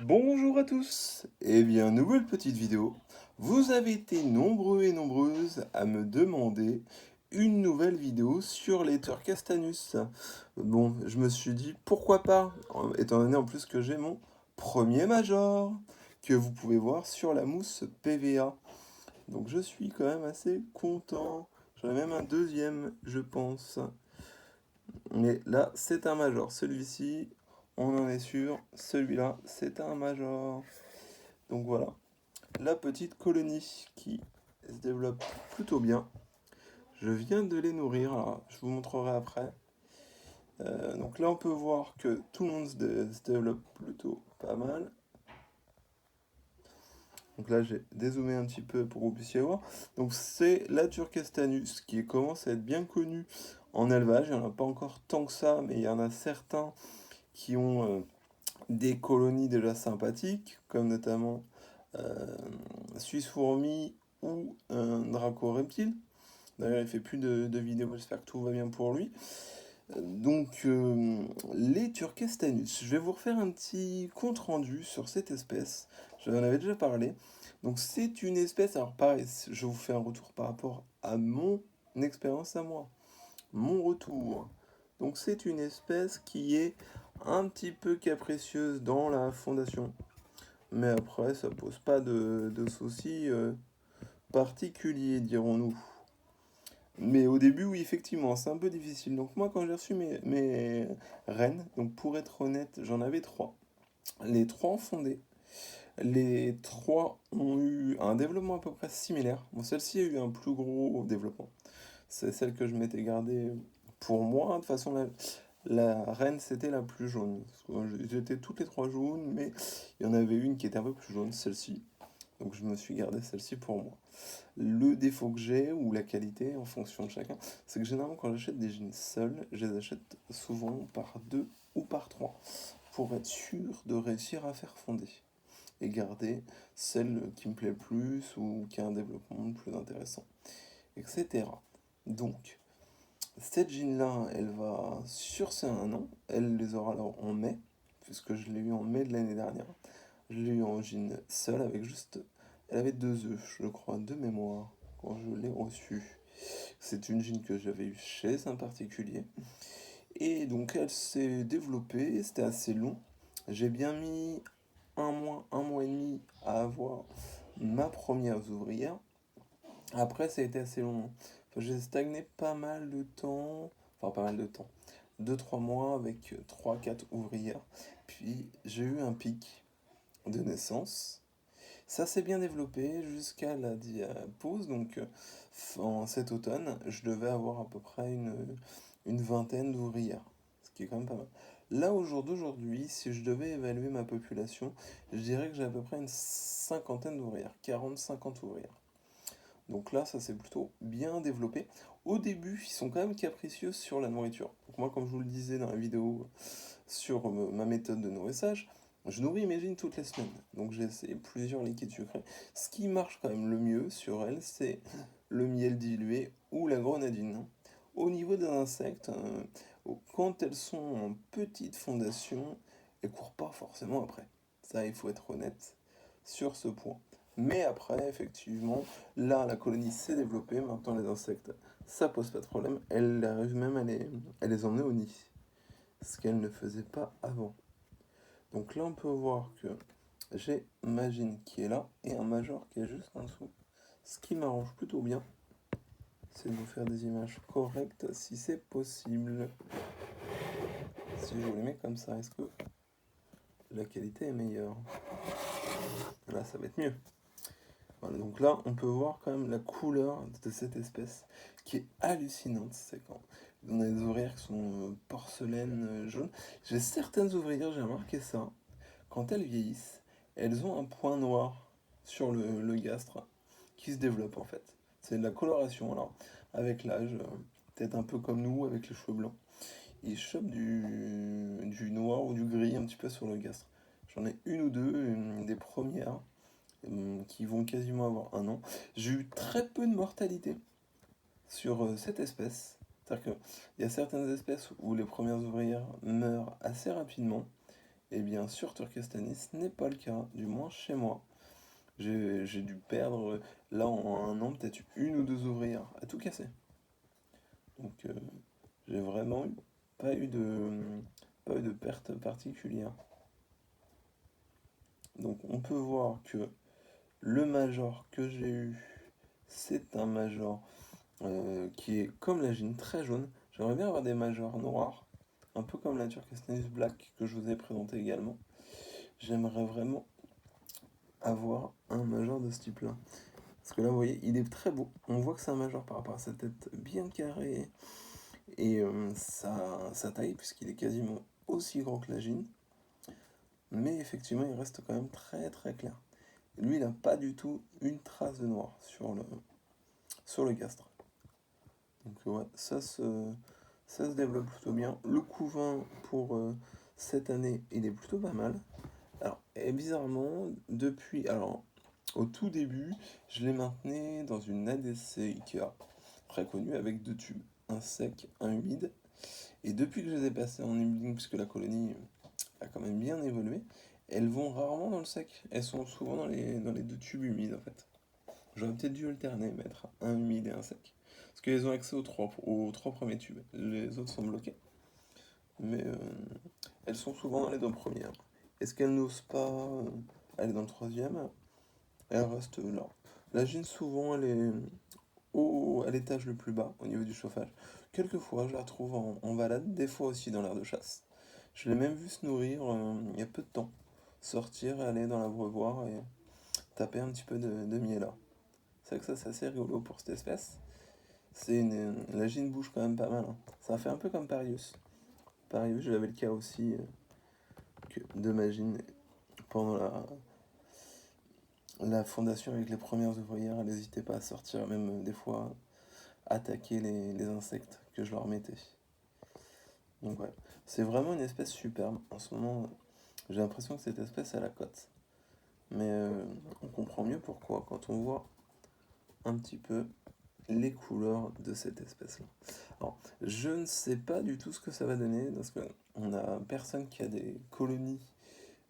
Bonjour à tous, et bien nouvelle petite vidéo. Vous avez été nombreux et nombreuses à me demander une nouvelle vidéo sur les Turcastanus. Bon, je me suis dit pourquoi pas, étant donné en plus que j'ai mon premier major, que vous pouvez voir sur la mousse PVA. Donc je suis quand même assez content. J'en ai même un deuxième, je pense. Mais là, c'est un major. Celui-ci, on en est sûr. Celui-là, c'est un major. Donc voilà, la petite colonie qui se développe plutôt bien. Je viens de les nourrir, alors je vous montrerai après. Donc là, on peut voir que tout le monde se développe plutôt pas mal. Donc là, j'ai dézoomé un petit peu pour que vous puissiez voir. Donc c'est la Turcastanus qui commence à être bien connue en élevage. Il n'y en a pas encore tant que ça, mais il y en a certains qui ont des colonies déjà sympathiques, comme notamment euh, Suisse fourmi ou un Draco reptile. D'ailleurs, il fait plus de vidéos, j'espère que tout va bien pour lui. Les Turcastanus. Je vais vous refaire un petit compte rendu sur cette espèce. J'en avais déjà parlé. Donc, c'est une espèce, alors pareil, je vous fais un retour par rapport à mon expérience à moi, mon retour. Donc, c'est une espèce qui est un petit peu capricieuse dans la fondation. Mais après, ça pose pas de soucis particuliers, dirons-nous. Mais au début, oui, effectivement, c'est un peu difficile. Donc moi, quand j'ai reçu mes rennes, donc pour être honnête, j'en avais trois. Les trois ont fondé. Les trois ont eu un développement à peu près similaire. Bon, celle-ci a eu un plus gros développement. C'est celle que je m'étais gardée pour moi. De toute façon, la reine, c'était la plus jaune. J'étais toutes les trois jaunes, mais il y en avait une qui était un peu plus jaune, celle-ci. Donc je me suis gardé celle-ci pour moi. Le défaut que j'ai, ou la qualité en fonction de chacun, c'est que généralement quand j'achète des jeans seuls, je les achète souvent par deux ou par trois, pour être sûr de réussir à faire fonder et garder celle qui me plaît le plus ou qui a un développement le plus intéressant, etc. Donc, cette jean-là, elle va sur ses 1 an, elle les aura alors en mai, puisque je l'ai eu en mai de l'année dernière. Je l'ai eu en jean seul avec juste. Elle avait 2 œufs, je crois, de mémoire, quand je l'ai reçue. C'est une jean que j'avais eue chez un particulier. Et donc elle s'est développée, c'était assez long. J'ai bien mis un mois et demi à avoir ma première ouvrière. Après, ça a été assez long. Enfin, j'ai stagné pas mal de temps. Enfin, pas mal de temps. 2 3 mois avec trois quatre ouvrières. Puis j'ai eu un pic de naissance. Ça s'est bien développé jusqu'à la pause, donc en cet automne, je devais avoir à peu près une vingtaine d'ouvrières, ce qui est quand même pas mal. Là, au jour d'aujourd'hui, si je devais évaluer ma population, je dirais que j'ai à peu près une cinquantaine d'ouvrières, 40 50 ouvrières. Donc là, ça s'est plutôt bien développé. Au début, ils sont quand même capricieux sur la nourriture. Donc moi, comme je vous le disais dans la vidéo sur ma méthode de nourrissage, je nourris mes jeans toutes les semaines. Donc j'ai essayé plusieurs liquides sucrés. Ce qui marche quand même le mieux sur elles, c'est le miel dilué ou la grenadine. Au niveau des insectes, quand elles sont en petite fondation, elles courent pas forcément après. Ça, il faut être honnête sur ce point. Mais après, effectivement, là, la colonie s'est développée. Maintenant, les insectes, ça pose pas de problème. Elle arrive même à les emmener au nid, ce qu'elle ne faisait pas avant. Donc là, on peut voir que j'ai Magine qui est là et un Major qui est juste en dessous. Ce qui m'arrange plutôt bien, c'est de vous faire des images correctes si c'est possible. Si je vous les mets comme ça, est-ce que la qualité est meilleure? Là, ça va être mieux. Voilà, donc là, on peut voir quand même la couleur de cette espèce qui est hallucinante. C'est quand on a des ouvrières qui sont porcelaine jaune. J'ai certaines ouvrières, j'ai remarqué ça. Quand elles vieillissent, elles ont un point noir sur le gastre qui se développe en fait. C'est de la coloration. Alors, avec l'âge, peut-être un peu comme nous, avec les cheveux blancs, ils chopent du noir ou du gris un petit peu sur le gastre. J'en ai une ou deux, des premières, qui vont quasiment avoir 1 an. J'ai eu très peu de mortalité sur cette espèce. C'est-à-dire qu'il y a certaines espèces où les premières ouvrières meurent assez rapidement, Et bien sur Turkestani, ce n'est pas le cas, du moins chez moi. J'ai dû perdre, là en un an, peut-être une ou deux ouvrières à tout casser. Donc j'ai vraiment pas eu de, pas eu de perte particulière. Donc on peut voir que le major que j'ai eu, c'est un major qui est comme la gine, très jaune. J'aimerais bien avoir des majors noirs, un peu comme la Turkestanis Black que je vous ai présenté également. J'aimerais vraiment avoir un major de ce type-là. Parce que là, vous voyez, il est très beau. On voit que c'est un major par rapport à sa tête bien carrée et sa taille, puisqu'il est quasiment aussi grand que la gine. Mais effectivement, il reste quand même très très clair. Lui, il n'a pas du tout une trace de noir sur le gastre. Donc ouais, ça se développe plutôt bien. Le couvain pour cette année, il est plutôt pas mal. Alors, et bizarrement, depuis... Alors, au tout début, je les maintenais dans une ADC Ikea, très connue, avec deux tubes, un sec, un humide. Et depuis que je les ai passés en inbling, puisque la colonie a quand même bien évolué, elles vont rarement dans le sec. Elles sont souvent dans les deux tubes humides, en fait. J'aurais peut-être dû alterner, mettre un humide et un sec. Parce qu'elles ont accès aux trois premiers tubes. Les autres sont bloqués. Mais elles sont souvent dans les deux premières. Est-ce qu'elles n'osent pas aller dans le troisième? Elles restent là. La gine, souvent, elle est à l'étage le plus bas, au niveau du chauffage. Quelquefois, je la trouve en balade, des fois aussi dans l'air de chasse. Je l'ai même vu se nourrir il y a peu de temps. Sortir, aller dans l'abreuvoir et taper un petit peu de miel là. C'est vrai que ça, c'est assez rigolo pour cette espèce. La gine bouge quand même pas mal, hein. Ça fait un peu comme Parius. Parius, j'avais le cas aussi de ma gine pendant la fondation avec les premières ouvrières. Elle n'hésitait pas à sortir, même des fois attaquer les insectes que je leur mettais. Donc ouais, c'est vraiment une espèce superbe. En ce moment, j'ai l'impression que cette espèce a la cote. Mais on comprend mieux pourquoi quand on voit un petit peu les couleurs de cette espèce-là. Alors, je ne sais pas du tout ce que ça va donner, parce que on a personne qui a des colonies,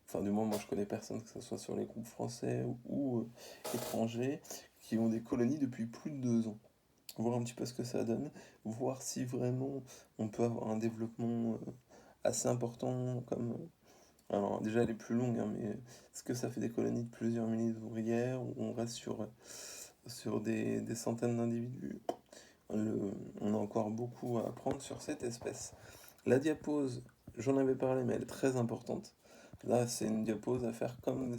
enfin du moins moi je connais personne, que ce soit sur les groupes français ou étrangers, qui ont des colonies depuis plus de 2 ans. Voir un petit peu ce que ça donne, voir si vraiment on peut avoir un développement assez important, comme... Alors déjà elle est plus longue, hein, mais est-ce que ça fait des colonies de plusieurs milliers d'ouvrières, ou on reste sur des centaines d'individus? On a encore beaucoup à apprendre sur cette espèce. La diapose, j'en avais parlé, mais elle est très importante. Là, c'est une diapose à faire comme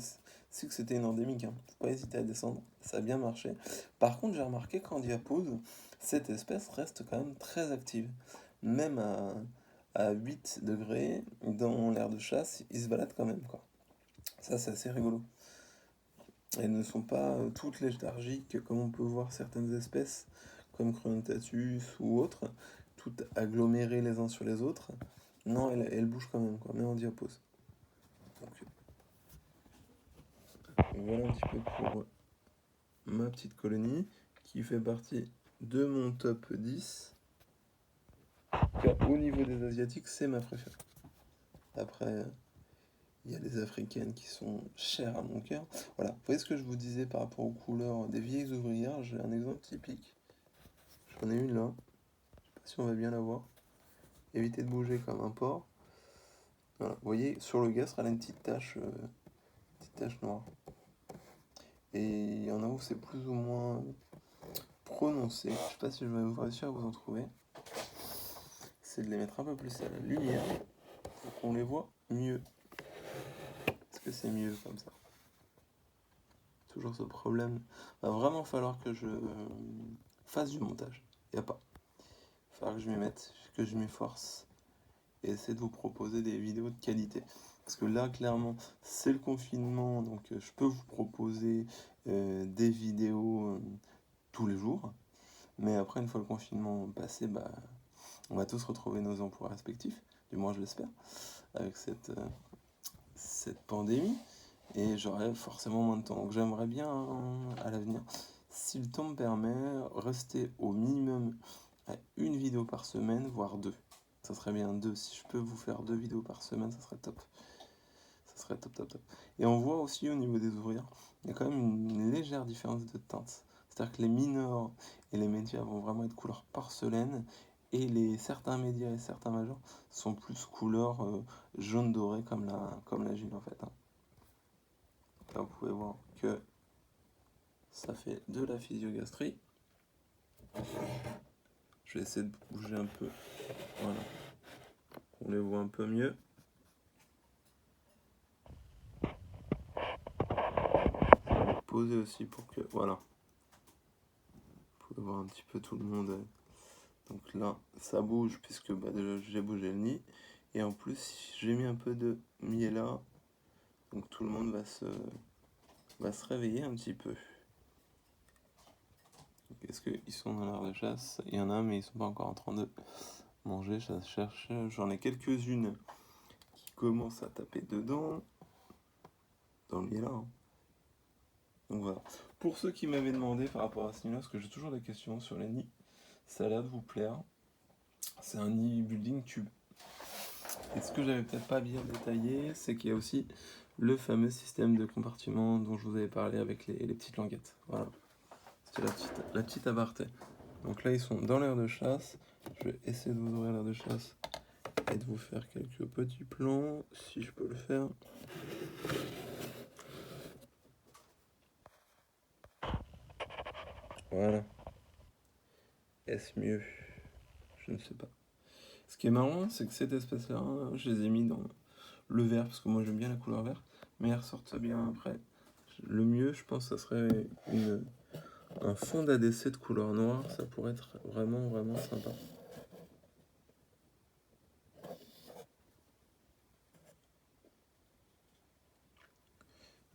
si c'était une endémique, hein. Faut pas hésiter à descendre, ça a bien marché. Par contre, j'ai remarqué qu'en diapose, cette espèce reste quand même très active. Même à 8 degrés, dans l'air de chasse, ils se baladent quand même, quoi. Ça, c'est assez rigolo. Elles ne sont pas toutes léthargiques comme on peut voir certaines espèces, comme Chronontatus ou autres, toutes agglomérées les uns sur les autres. Non, elles bougent quand même, quoi, mais en diapose. Donc, voilà un petit peu pour ma petite colonie, qui fait partie de mon top 10. Car au niveau des Asiatiques, c'est ma préférée. Après, il y a les Africaines qui sont chères à mon cœur. Voilà, vous voyez ce que je vous disais par rapport aux couleurs des vieilles ouvrières, j'ai un exemple typique. J'en ai une là, si on va bien la voir. Éviter de bouger comme un porc. Voilà. Vous voyez, sur le gastre, elle a une petite tache noire. Et il y en a où c'est plus ou moins prononcé. Je sais pas si je vais réussir à vous en trouver. C'est de les mettre un peu plus à la lumière pour qu'on les voit mieux. Est-ce que c'est mieux comme ça? Toujours ce problème. Va vraiment falloir que je fasse du montage. Y a pas. Il va falloir que je m'y mette, que je m'efforce et essayer de vous proposer des vidéos de qualité. Parce que là, clairement, c'est le confinement, donc je peux vous proposer des vidéos tous les jours. Mais après, une fois le confinement passé, bah, on va tous retrouver nos emplois respectifs, du moins je l'espère, avec cette pandémie. Et j'aurai forcément moins de temps. Donc j'aimerais bien, à l'avenir, si le temps me permet, rester au minimum à une vidéo par semaine, voire deux. Ça serait bien deux. Si je peux vous faire 2 vidéos par semaine, ça serait top. serait top, top, top. Et on voit aussi au niveau des ouvrières, il y a quand même une légère différence de teinte. C'est-à-dire que les mineurs et les médias vont vraiment être couleur porcelaine, et certains médias et certains majors sont plus couleur jaune doré comme la Gilles en fait. Hein. Là, vous pouvez voir que ça fait de la physiogastrie. Je vais essayer de bouger un peu, voilà, on les voit un peu mieux. Poser aussi pour que, voilà, vous pouvez voir un petit peu tout le monde. Donc là, ça bouge puisque déjà j'ai bougé le nid. Et en plus, j'ai mis un peu de miella. Donc tout le monde va se réveiller un petit peu. Est-ce qu'ils sont dans l'air de chasse? Il y en a, mais ils sont pas encore en train de manger. Je cherche. J'en ai quelques-unes qui commencent à taper dedans. Dans le miella. Hein. Donc voilà. Pour ceux qui m'avaient demandé par rapport à ce nid-là, parce que j'ai toujours des questions sur les nids, ça a l'air de vous plaire. C'est un nid building tube. Et ce que j'avais peut-être pas bien détaillé, c'est qu'il y a aussi le fameux système de compartiment dont je vous avais parlé avec les petites languettes. Voilà. C'était la petite aparté. Donc là, ils sont dans l'aire de chasse. Je vais essayer de vous ouvrir l'aire de chasse et de vous faire quelques petits plans, si je peux le faire. Voilà. Est-ce mieux? Je ne sais pas. Ce qui est marrant, c'est que cette espèce-là, je les ai mis dans le vert, parce que moi j'aime bien la couleur verte, mais elles ressortent bien après. Le mieux, je pense, ça serait un fond d'ADC de couleur noire, ça pourrait être vraiment, vraiment sympa.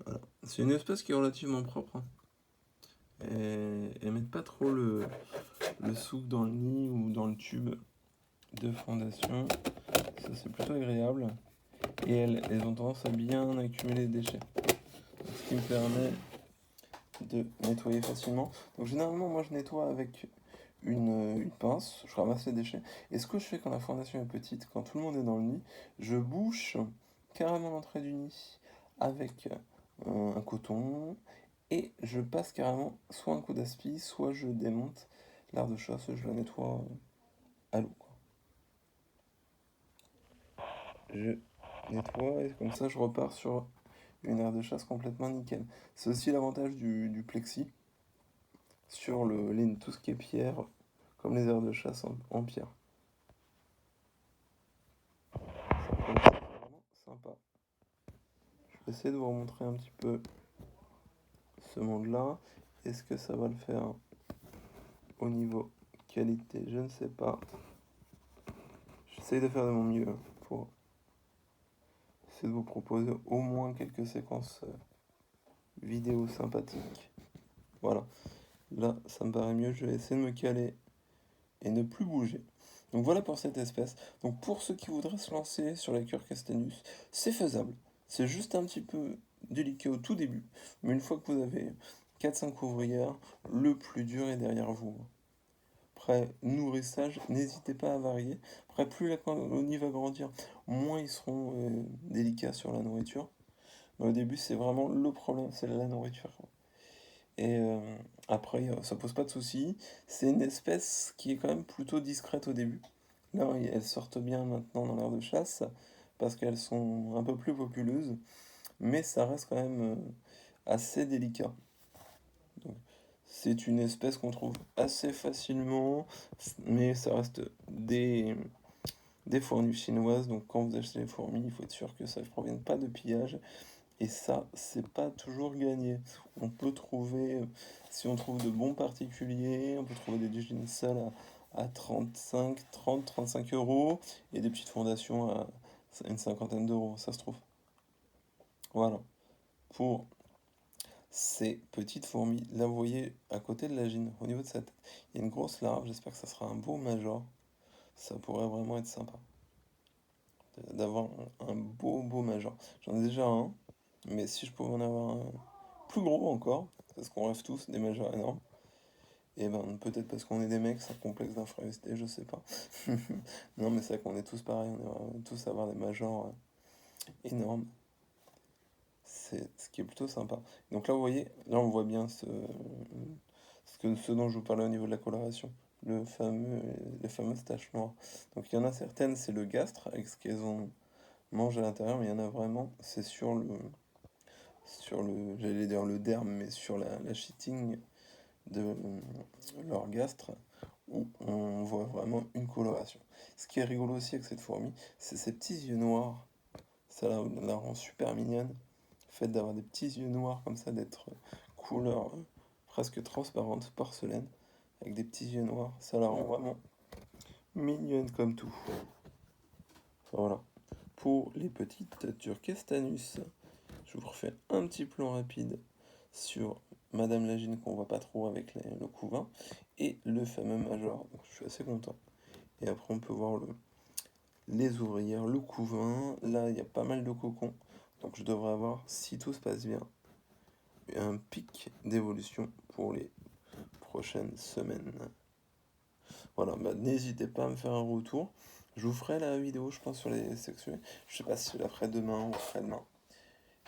Voilà. C'est une espèce qui est relativement propre. Hein. Et elles mettent pas trop le souk dans le nid ou dans le tube de fondation. Ça, c'est plutôt agréable. Et elles ont tendance à bien accumuler des déchets. Ce qui me permet de nettoyer facilement. Donc généralement, moi, je nettoie avec une pince, je ramasse les déchets. Et ce que je fais quand la fondation est petite, quand tout le monde est dans le nid, je bouche carrément l'entrée du nid avec un coton et je passe carrément soit un coup d'aspi, soit je démonte l'aire de chasse, je la nettoie à l'eau. Je nettoie et comme ça je repars sur une aire de chasse complètement nickel. C'est aussi l'avantage du plexi sur tout ce qui est pierre, comme les aires de chasse en pierre. C'est vraiment sympa. Je vais essayer de vous remontrer un petit peu ce monde-là. Est-ce que ça va le faire au niveau qualité? Je ne sais pas. J'essaye de faire de mon mieux pour essayer de vous proposer au moins quelques séquences vidéo sympathiques. Voilà. Là, ça me paraît mieux. Je vais essayer de me caler et ne plus bouger. Donc voilà pour cette espèce. Donc pour ceux qui voudraient se lancer sur la cure Castanus, c'est faisable. C'est juste un petit peu délicat au tout début. Mais une fois que vous avez 4-5 ouvrières, le plus dur est derrière vous. Après, nourrissage, n'hésitez pas à varier. Après, plus la colonie va grandir, moins ils seront délicats sur la nourriture. Mais au début, c'est vraiment le problème, c'est la nourriture. Et après, ça pose pas de soucis. C'est une espèce qui est quand même plutôt discrète au début. Là, elles sortent bien maintenant dans l'aire de chasse parce qu'elles sont un peu plus populeuses, mais ça reste quand même assez délicat. Donc, c'est une espèce qu'on trouve assez facilement, mais ça reste des fourmis chinoises. Donc, quand vous achetez les fourmis, il faut être sûr que ça ne provienne pas de pillage. Et ça, c'est pas toujours gagné. On peut trouver, si on trouve de bons particuliers, on peut trouver des diginesals à 35 euros et des petites fondations à une cinquantaine d'euros, ça se trouve. Voilà. Pour ces petites fourmis, là vous voyez à côté de la gine, au niveau de sa tête, il y a une grosse larve, j'espère que ça sera un beau major. Ça pourrait vraiment être sympa d'avoir un beau major. J'en ai déjà un, mais si je pouvais en avoir un plus gros encore, parce qu'on rêve tous des majors énormes, et ben peut-être parce qu'on est des mecs, c'est un complexe d'infériorité, je sais pas. Non mais c'est vrai qu'on est tous pareils, on aimerait tous avoir des majors énormes. c'est ce qui est plutôt sympa. Donc là, vous voyez, là on voit bien ce dont je vous parlais au niveau de la coloration, les fameuses taches noires. Donc il y en a certaines, c'est le gastre avec ce qu'elles ont mangé à l'intérieur, mais il y en a vraiment, c'est j'allais dire le derme, mais sur la sheeting de leur gastre, où on voit vraiment une coloration. Ce qui est rigolo aussi avec cette fourmi, c'est ses petits yeux noirs. Ça la rend super mignonne. Le fait d'avoir des petits yeux noirs comme ça, d'être couleur presque transparente, porcelaine, avec des petits yeux noirs, ça la rend vraiment mignonne comme tout. Voilà. Pour les petites Turkestanus, je vous refais un petit plan rapide sur Madame Lagine qu'on voit pas trop avec le couvain et le fameux Major. Donc, je suis assez content. Et après on peut voir les ouvrières, le couvain. Là il y a pas mal de cocons. Donc je devrais avoir, si tout se passe bien, un pic d'évolution pour les prochaines semaines. Voilà, bah, n'hésitez pas à me faire un retour. Je vous ferai la vidéo, je pense, sur les sexuels. Je sais pas si je la ferai demain ou après-demain.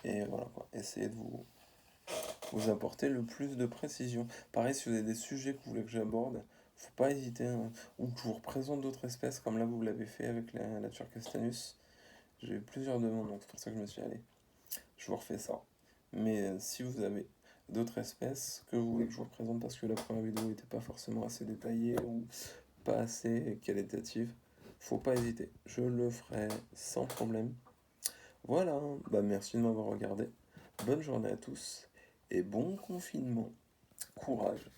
Et voilà quoi, essayez de vous apporter le plus de précision. Pareil, si vous avez des sujets que vous voulez que j'aborde, faut pas hésiter, hein, ou que je vous représente d'autres espèces, comme là vous l'avez fait avec la Turkestanus. J'ai eu plusieurs demandes, donc c'est pour ça que je me suis allé. Je vous refais ça. Mais si vous avez d'autres espèces que vous voulez que je vous représente parce que la première vidéo n'était pas forcément assez détaillée ou pas assez qualitative, faut pas hésiter. Je le ferai sans problème. Voilà, bah merci de m'avoir regardé. Bonne journée à tous et bon confinement. Courage.